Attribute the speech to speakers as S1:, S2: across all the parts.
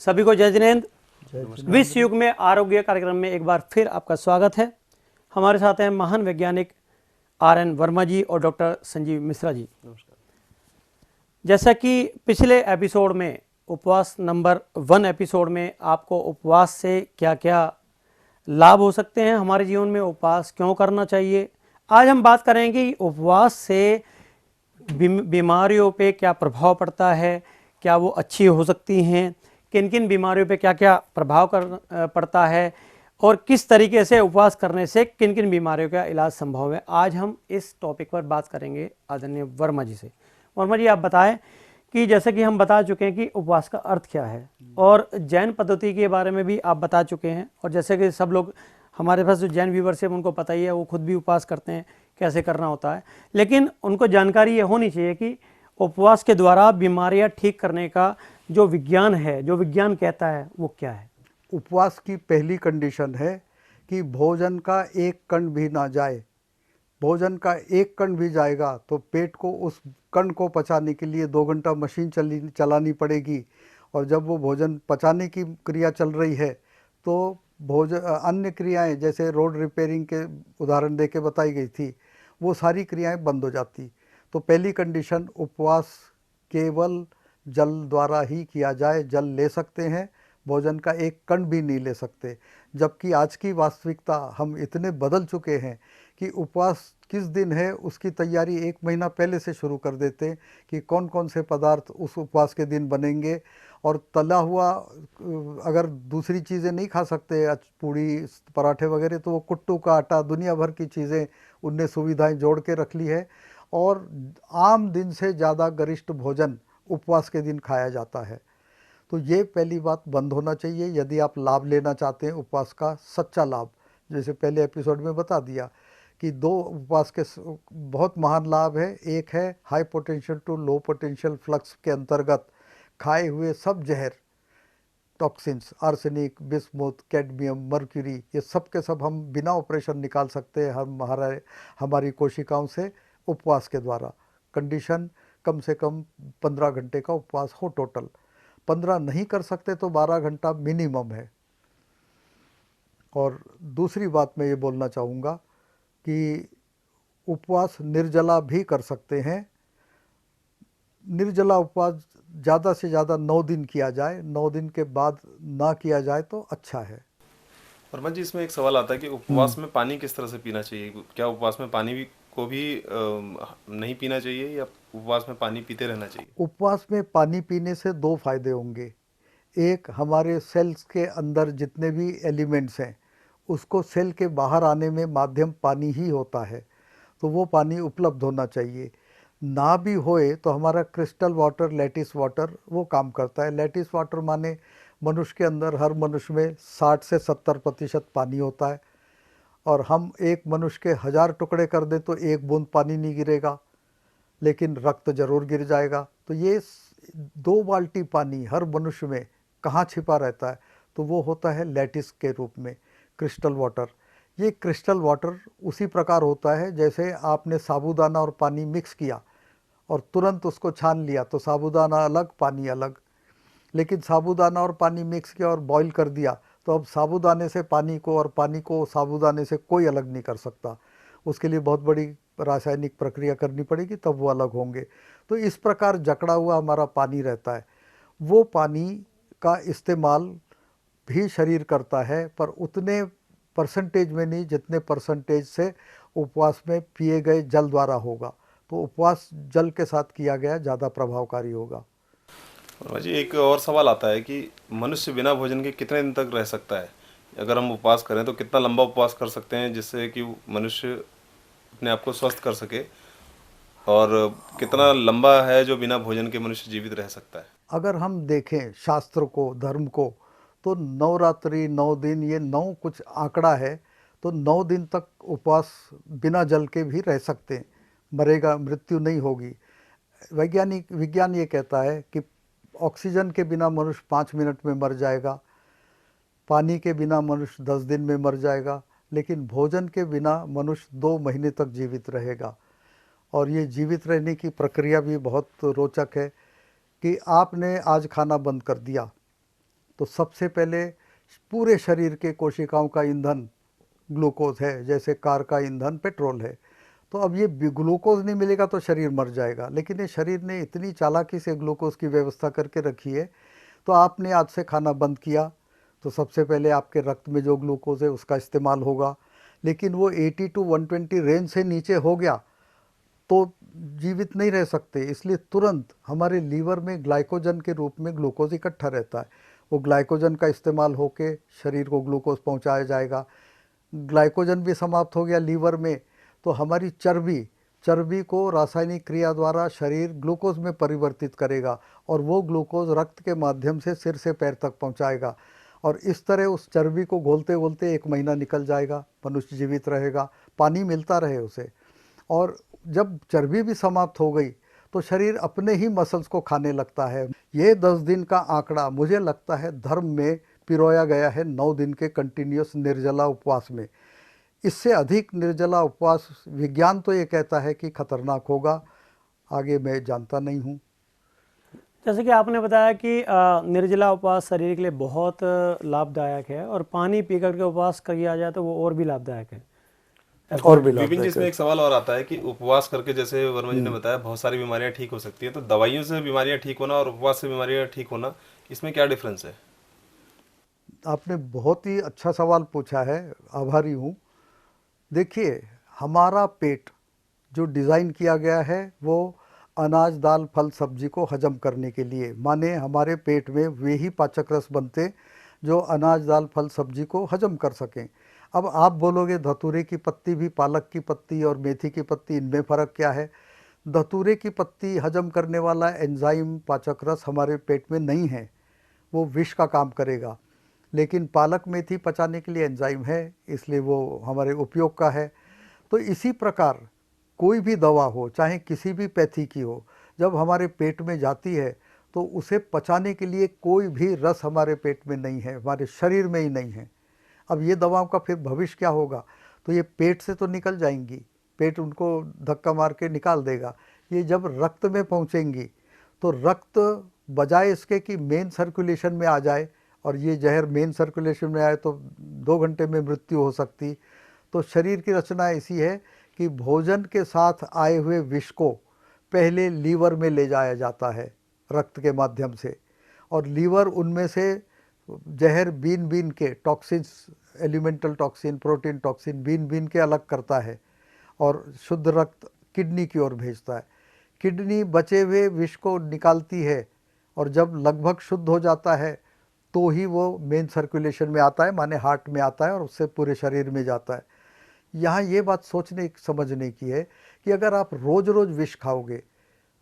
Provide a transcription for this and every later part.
S1: सभी को जय जिनेंद्र।
S2: जय
S1: विश्व युग में आरोग्य कार्यक्रम में एक बार फिर आपका स्वागत है। हमारे साथ हैं महान वैज्ञानिक RN वर्मा जी और डॉक्टर संजीव मिश्रा जी।
S2: नमस्कार।
S1: जैसा कि पिछले एपिसोड में उपवास नंबर 1 एपिसोड में आपको उपवास से क्या क्या लाभ हो सकते हैं, हमारे जीवन में उपवास क्यों करना चाहिए, आज हम बात करेंगे कि उपवास से बीमारियों पे क्या प्रभाव पड़ता है, क्या वो अच्छी हो सकती हैं, किन किन बीमारियों पे क्या क्या प्रभाव पड़ता है और किस तरीके से उपवास करने से किन किन बीमारियों का इलाज संभव है। आज हम इस टॉपिक पर बात करेंगे आदरणीय वर्मा जी से। वर्मा जी, आप बताएं कि जैसे कि हम बता चुके हैं कि उपवास का अर्थ क्या है और जैन पद्धति के बारे में भी आप बता चुके हैं, और जैसे कि सब लोग हमारे पास जो जैन व्यूवर्स हैं उनको पता ही है, वो खुद भी उपवास करते हैं, कैसे करना होता है, लेकिन उनको जानकारी ये होनी चाहिए कि उपवास के द्वारा बीमारियां ठीक करने का जो विज्ञान है, जो विज्ञान कहता है, वो क्या है।
S2: उपवास की पहली कंडीशन है कि भोजन का एक कण भी ना जाए। भोजन का एक कण भी जाएगा तो पेट को उस कण को पचाने के लिए 2 घंटा मशीन चलानी पड़ेगी, और जब वो भोजन पचाने की क्रिया चल रही है तो भोजन अन्य क्रियाएं जैसे रोड रिपेयरिंग के उदाहरण देके बताई गई थी, वो सारी क्रियाएं बंद हो जाती। तो पहली कंडीशन, उपवास केवल जल द्वारा ही किया जाए। जल ले सकते हैं, भोजन का एक कण भी नहीं ले सकते। जबकि आज की वास्तविकता हम इतने बदल चुके हैं कि उपवास किस दिन है उसकी तैयारी 1 महीना पहले से शुरू कर देते हैं कि कौन कौन से पदार्थ उस उपवास के दिन बनेंगे। और तला हुआ अगर दूसरी चीज़ें नहीं खा सकते, पूड़ी पराठे वगैरह, तो वो कुट्टू का आटा, दुनिया भर की चीज़ें उनने सुविधाएं जोड़ के रख ली है, और आम दिन से ज़्यादा गरिष्ठ भोजन उपवास के दिन खाया जाता है। तो ये पहली बात बंद होना चाहिए यदि आप लाभ लेना चाहते हैं उपवास का सच्चा लाभ। जैसे पहले एपिसोड में बता दिया कि 2 उपवास के बहुत महान लाभ है। एक है high potential to low potential flux के अंतर्गत खाए हुए सब जहर, toxins, arsenic, bismuth, cadmium, mercury, ये सब के सब हम बिना ऑपरेशन निकाल सकते हैं हमारी कोशिकाओं से उपवास के द्वारा। कंडीशन कम से कम 15 घंटे का उपवास हो टोटल। 15 नहीं कर सकते तो 12 घंटा मिनिमम है। और दूसरी बात मैं ये बोलना चाहूँगा कि उपवास निर्जला भी कर सकते हैं। निर्जला उपवास ज़्यादा से ज़्यादा 9 दिन किया जाए, 9 दिन के बाद ना किया जाए तो अच्छा है।
S3: वर्मा जी, इसमें एक सवाल आता है कि उपवास में पानी किस तरह से पीना चाहिए। क्या उपवास में पानी को भी नहीं पीना चाहिए या उपवास में पानी पीते रहना चाहिए।
S2: उपवास में पानी पीने से 2 फायदे होंगे। एक, हमारे सेल्स के अंदर जितने भी एलिमेंट्स हैं उसको सेल के बाहर आने में माध्यम पानी ही होता है, तो वो पानी उपलब्ध होना चाहिए। ना भी होए तो हमारा क्रिस्टल वाटर, लैटिस वाटर, वो काम करता है। लैटिस वाटर माने मनुष्य के अंदर, हर मनुष्य में 60 से 70% पानी होता है, और हम एक मनुष्य के 1000 टुकड़े कर दें तो 1 बूंद पानी नहीं गिरेगा, लेकिन रक्त जरूर गिर जाएगा। तो ये 2 बाल्टी पानी हर मनुष्य में कहाँ छिपा रहता है, तो वो होता है लैटिस के रूप में, क्रिस्टल वाटर। ये क्रिस्टल वाटर उसी प्रकार होता है जैसे आपने साबूदाना और पानी मिक्स किया और तुरंत उसको छान लिया तो साबूदाना अलग, पानी अलग। लेकिन साबूदाना और पानी मिक्स किया और बॉईल कर दिया तो अब साबूदाने से पानी को और पानी को साबूदाने से कोई अलग नहीं कर सकता। उसके लिए बहुत बड़ी रासायनिक प्रक्रिया करनी पड़ेगी, तब वो अलग होंगे। तो इस प्रकार जकड़ा हुआ हमारा पानी रहता है। वो पानी का इस्तेमाल भी शरीर करता है, पर उतने परसेंटेज में नहीं जितने परसेंटेज से उपवास में पिए गए जल द्वारा होगा। तो उपवास जल के साथ किया गया ज़्यादा प्रभावकारी होगा।
S3: वर्मा जी, एक और सवाल आता है कि मनुष्य बिना भोजन के कितने दिन तक रह सकता है। अगर हम उपवास करें तो कितना लंबा उपवास कर सकते हैं जिससे कि मनुष्य अपने आप को स्वस्थ कर सके, और कितना लंबा है जो बिना भोजन के मनुष्य जीवित रह सकता है।
S2: अगर हम देखें शास्त्र को, धर्म को, तो नवरात्रि 9 दिन, ये 9 कुछ आंकड़ा है, तो 9 दिन तक उपवास बिना जल के भी रह सकते हैं, मरेगा, मृत्यु नहीं होगी। विज्ञान ये कहता है कि ऑक्सीजन के बिना मनुष्य 5 मिनट में मर जाएगा, पानी के बिना मनुष्य 10 दिन में मर जाएगा, लेकिन भोजन के बिना मनुष्य 2 महीने तक जीवित रहेगा। और ये जीवित रहने की प्रक्रिया भी बहुत रोचक है कि आपने आज खाना बंद कर दिया, तो सबसे पहले पूरे शरीर के कोशिकाओं का ईंधन ग्लूकोज है, जैसे कार का ईंधन पेट्रोल है। तो अब ये ग्लूकोज नहीं मिलेगा तो शरीर मर जाएगा, लेकिन ये शरीर ने इतनी चालाकी से ग्लूकोज की व्यवस्था करके रखी है। तो आपने आज से खाना बंद किया तो सबसे पहले आपके रक्त में जो ग्लूकोज है उसका इस्तेमाल होगा, लेकिन वो 80 to 120 रेंज से नीचे हो गया तो जीवित नहीं रह सकते। इसलिए तुरंत हमारे लीवर में ग्लाइकोजन के रूप में ग्लूकोज इकट्ठा रहता है। वो ग्लाइकोजन का इस्तेमाल होके शरीर को ग्लूकोज पहुंचाया जाएगा। ग्लाइकोजन भी समाप्त हो गया लीवर में तो हमारी चर्बी को रासायनिक क्रिया द्वारा शरीर ग्लूकोज में परिवर्तित करेगा और वो ग्लूकोज रक्त के माध्यम से सिर से पैर तक पहुंचाएगा। और इस तरह उस चर्बी को घोलते घोलते 1 महीना निकल जाएगा, मनुष्य जीवित रहेगा, पानी मिलता रहे उसे। और जब चर्बी भी समाप्त हो गई तो शरीर अपने ही मसल्स को खाने लगता है। ये 10 दिन का आंकड़ा मुझे लगता है धर्म में पिरोया गया है 9 दिन के कंटिन्यूस निर्जला उपवास में। इससे अधिक निर्जला उपवास विज्ञान तो ये कहता है कि खतरनाक होगा, आगे मैं जानता नहीं हूँ।
S1: जैसे कि आपने बताया कि निर्जला उपवास शरीर के लिए बहुत लाभदायक है और पानी पी करके उपवास किया जाए तो वो और भी लाभदायक है।
S2: और भी
S3: विपिन जी, इसमें एक सवाल और आता है कि उपवास करके जैसे वर्मा जी ने बताया बहुत सारी बीमारियां ठीक हो सकती है, तो दवाइयों से बीमारियां ठीक होना और उपवास से बीमारियां ठीक होना, इसमें क्या डिफरेंस है?
S2: आपने बहुत ही अच्छा सवाल पूछा है, आभारी हूँ। देखिए, हमारा पेट जो डिज़ाइन किया गया है वो अनाज दाल फल सब्जी को हजम करने के लिए, माने हमारे पेट में वे ही पाचक रस बनते जो अनाज दाल फल सब्जी को हजम कर सकें। अब आप बोलोगे धतूरे की पत्ती भी, पालक की पत्ती और मेथी की पत्ती, इनमें फ़र्क क्या है? धतूरे की पत्ती हजम करने वाला एंजाइम पाचक रस हमारे पेट में नहीं है, वो विष का काम करेगा। लेकिन पालक मेथी पचाने के लिए एंजाइम है, इसलिए वो हमारे उपयोग का है। तो इसी प्रकार कोई भी दवा हो, चाहे किसी भी पैथी की हो, जब हमारे पेट में जाती है तो उसे पचाने के लिए कोई भी रस हमारे पेट में नहीं है, हमारे शरीर में ही नहीं है। अब ये दवाओं का फिर भविष्य क्या होगा? तो ये पेट से तो निकल जाएंगी, पेट उनको धक्का मार के निकाल देगा। ये जब रक्त में पहुँचेंगी तो रक्त बजाय इसके कि मेन सर्कुलेशन में आ जाए, और ये जहर मेन सर्कुलेशन में आए तो 2 घंटे में मृत्यु हो सकती। तो शरीर की रचना ऐसी है कि भोजन के साथ आए हुए विष को पहले लीवर में ले जाया जाता है रक्त के माध्यम से, और लीवर उनमें से जहर बीन बीन के toxins, elemental toxin, protein toxin बीन बीन के अलग करता है और शुद्ध रक्त किडनी की ओर भेजता है। किडनी बचे हुए विष को निकालती है और जब लगभग शुद्ध हो जाता है तो ही वो मेन सर्कुलेशन में आता है, माने हार्ट में आता है और उससे पूरे शरीर में जाता है। यहाँ ये बात सोचने समझने की है कि अगर आप रोज़ रोज़ विष खाओगे,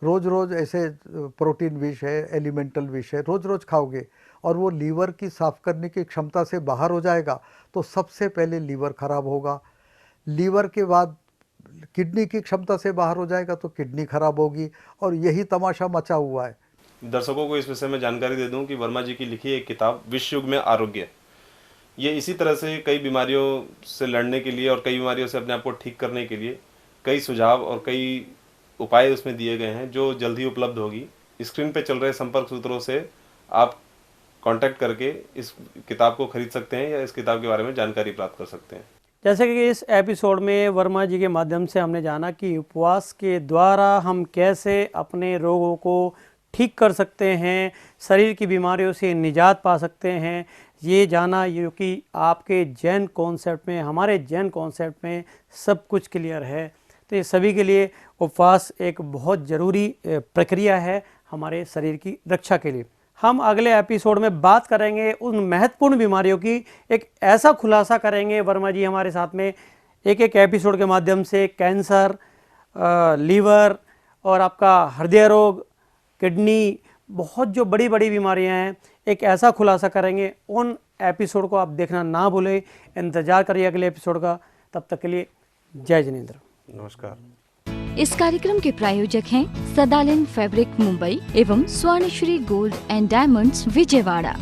S2: रोज़ रोज़ ऐसे प्रोटीन विष है, एलिमेंटल विष है, रोज़ रोज़ खाओगे और वो लीवर की साफ़ करने की क्षमता से बाहर हो जाएगा तो सबसे पहले लीवर खराब होगा। लीवर के बाद किडनी की क्षमता से बाहर हो जाएगा तो किडनी खराब होगी, और यही तमाशा मचा हुआ है।
S3: दर्शकों को इस विषय में जानकारी दे दूं कि वर्मा जी की लिखी एक किताब विश्व युग में आरोग्य, ये इसी तरह से कई बीमारियों से लड़ने के लिए और कई बीमारियों से अपने आप को ठीक करने के लिए कई सुझाव और कई उपाय उसमें दिए गए हैं, जो जल्द ही उपलब्ध होगी। स्क्रीन पे चल रहे संपर्क सूत्रों से आप कांटेक्ट करके इस किताब को खरीद सकते हैं या इस किताब के बारे में जानकारी प्राप्त कर सकते हैं।
S1: जैसे कि इस एपिसोड में वर्मा जी के माध्यम से हमने जाना कि उपवास के द्वारा हम कैसे अपने रोगों को ठीक कर सकते हैं, शरीर की बीमारियों से निजात पा सकते हैं। ये जाना जो कि आपके जैन कॉन्सेप्ट में, हमारे जैन कॉन्सेप्ट में सब कुछ क्लियर है। तो ये सभी के लिए उपवास एक बहुत ज़रूरी प्रक्रिया है हमारे शरीर की रक्षा के लिए। हम अगले एपिसोड में बात करेंगे उन महत्वपूर्ण बीमारियों की, एक ऐसा खुलासा करेंगे वर्मा जी हमारे साथ में एक एक एपिसोड के माध्यम से। कैंसर, लीवर और आपका हृदय रोग, किडनी, बहुत जो बड़ी बड़ी बीमारियां हैं, एक ऐसा खुलासा करेंगे। उन एपिसोड को आप देखना ना भूलें, इंतजार करिए अगले एपिसोड का। तब तक के लिए जय जिनेंद्र,
S3: नमस्कार।
S4: इस कार्यक्रम के प्रायोजक हैं सदालन फैब्रिक मुंबई एवं Swarnashree gold and diamonds Vijayawada.